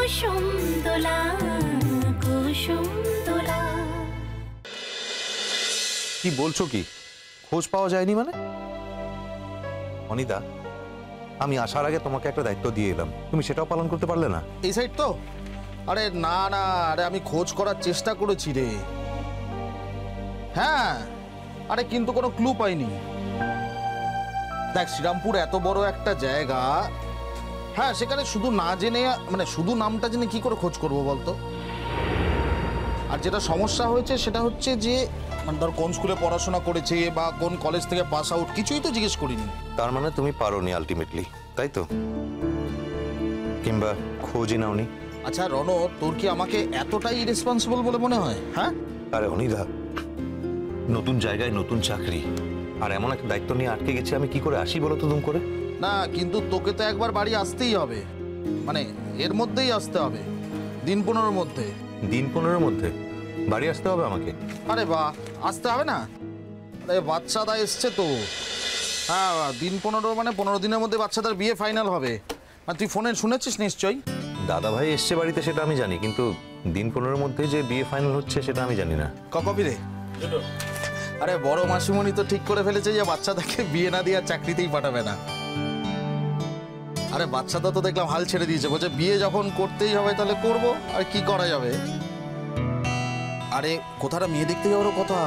কুসুম দোলা কুসুম দোলা। কি বলছো কি? খোঁজ পাওয়া যায়নি মানে? অনিতা, আমি আসার আগে তোমাকে একটা দায়িত্ব দিয়ে এলাম, তুমি সেটাও পালন করতে পারলে না। এই সাইড তো? আরে না না, আরে আমি খোঁজ করার চেষ্টা করেছি রে। হ্যাঁ, আরে কিন্তু কোনো ক্লু পাইনি। দেখ, শ্রীরামপুর এত বড় একটা জায়গা, হ্যাঁ, সেখানে শুধু না জেনে, মানে শুধু নামটা জেনে কি করে খোঁজ করবো বলতো? আর যেটা সমস্যা হয়েছে সেটা হচ্ছে যে, মানে ধর কোন স্কুলে পড়াশোনা করেছে বা কোন কলেজ থেকে পাস আউট, কিছুই তো জিজ্ঞেস করিনি। তার মানে তুমি পারোনি আলটিমেটলি, তাই তো? কিংবা খোঁজই নাওনি? আচ্ছা রণ, তোর কি আমাকে এতটাই ইরেসপন্সিবল বলে মনে হয়? হ্যাঁ, আরে অনিতা, নতুন জায়গায় নতুন চাকরি, আর এমন একটা দায়িত্ব নিয়ে আটকে গেছি, আমি কি করে আসি বলো তো দুম করে? না কিন্তু তোকে তো একবার বাড়ি আসতেই হবে, মানে এর মধ্যেই আসতে হবে, দিন 15-র মধ্যে। দিন 15-র মধ্যে বাড়ি আসতে হবে আমাকে? আরে বাহ, আসতে হবে না? আরে বাচ্চাদা এসছে তো। হ্যাঁ, দিন 15 মানে 15 দিনের মধ্যে বাচ্চাদার বিয়ে ফাইনাল হবে। আর তুই ফোনে শুনেছিস নিশ্চয়ই? দাদা ভাই এসছে বাড়িতে সেটা আমি জানি, কিন্তু দিন 15-র মধ্যে যে বিয়ে ফাইনাল হচ্ছে সেটা আমি জানি না। কবি রে? আরে বড় মাসিমণি তো ঠিক করে ফেলেছে যে বাচ্চাদাকে বিয়ে না দিয়ে আর চাকরিতেই পাঠাবে না। আরে বাচ্চাদা তো দেখলাম হাল ছেড়ে দিয়েছে, বলছে বিয়ে যখন করতেই হবে তাহলে করবো, আর কি করা যাবে। আরে কোথাটা মেয়ে দেখতে যাওয়ারও কথা,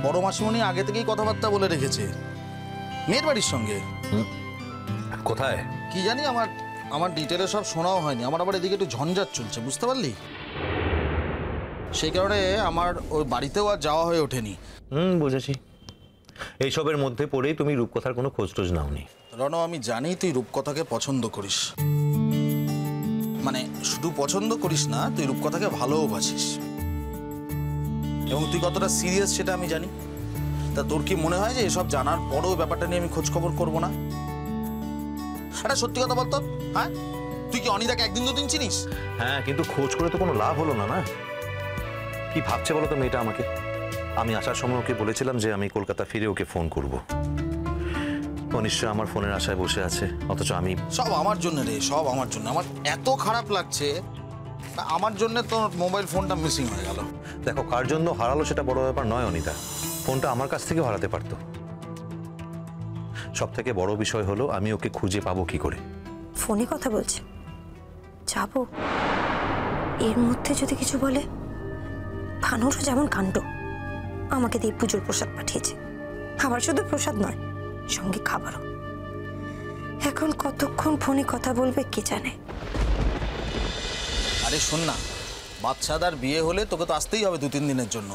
বড় মাসিমণি আগে থেকেই কথাবার্তা বলে রেখেছে মেয়ের বাড়ির সঙ্গে। কোথায় কি জানি, আমার ডিটেলে সব শোনাও হয়নি। আমার আবার এদিকে একটু ঝঞ্ঝাট চলছে, বুঝতে পারলি? সেই কারণে আমার ওই বাড়িতেও আর যাওয়া হয়ে ওঠেনি। বুঝেছি। এইসবের মধ্যে পড়েই তুমি রূপকথার কোনো খোঁজ টোজ নাওনি। রণ, আমি জানি তুই রূপকথাকে পছন্দ করিস, মানে শুধু পছন্দ করিস না, তুই রূপকথাকে ভালোবাসিস, এবং তুই কতটা সিরিয়াস সেটা আমি জানি। তা তোর কি মনে হয় যে এসব জানার পরও ব্যাপারটা নিয়ে আমি খোঁজ খবর করবো না? একটা সত্যি কথা বলতো, হ্যাঁ, তুই কি অনিতাকে একদিন দুদিন চিনিস? হ্যাঁ, কিন্তু খোঁজ করে তো কোনো লাভ হলো না। না, কি ভাবছে বলো তো মেয়েটা আমাকে? আমি আসার সময় ওকে বলেছিলাম যে আমি কলকাতা ফিরে ওকে ফোন করব। ও নিশ্চয় আমার ফোনের আশায় বসে আছে, অথচ আমি। সব আমার জন্য রে, সব আমার জন্য। আমার এত খারাপ লাগছে, আমার জন্য তোর মোবাইল ফোনটা মিসিং হয়ে গেল। দেখো, কার জন্য হারালো সেটা বড় ব্যাপার নয় অনিতা, ফোনটা আমার কাছ থেকে হারাতে পারতো। সব থেকে বড় বিষয় হলো আমি ওকে খুঁজে পাবো কি করে। ফোনে কথা বলছে, যাবো। এর মধ্যে যদি কিছু বলে, ভানুরও যেমন কাণ্ড, আমাকে দিয়ে পুজোর প্রসাদ পাঠিয়েছে। আবার শুধু প্রসাদ নয়, সঙ্গে খাবারও। এখন কতক্ষণ ফোনে কথা বলবে কে জানে। আরে শোন না, বাচ্চাদার বিয়ে হলে তোকে তো আসতেই হবে 2-3 দিনের জন্য।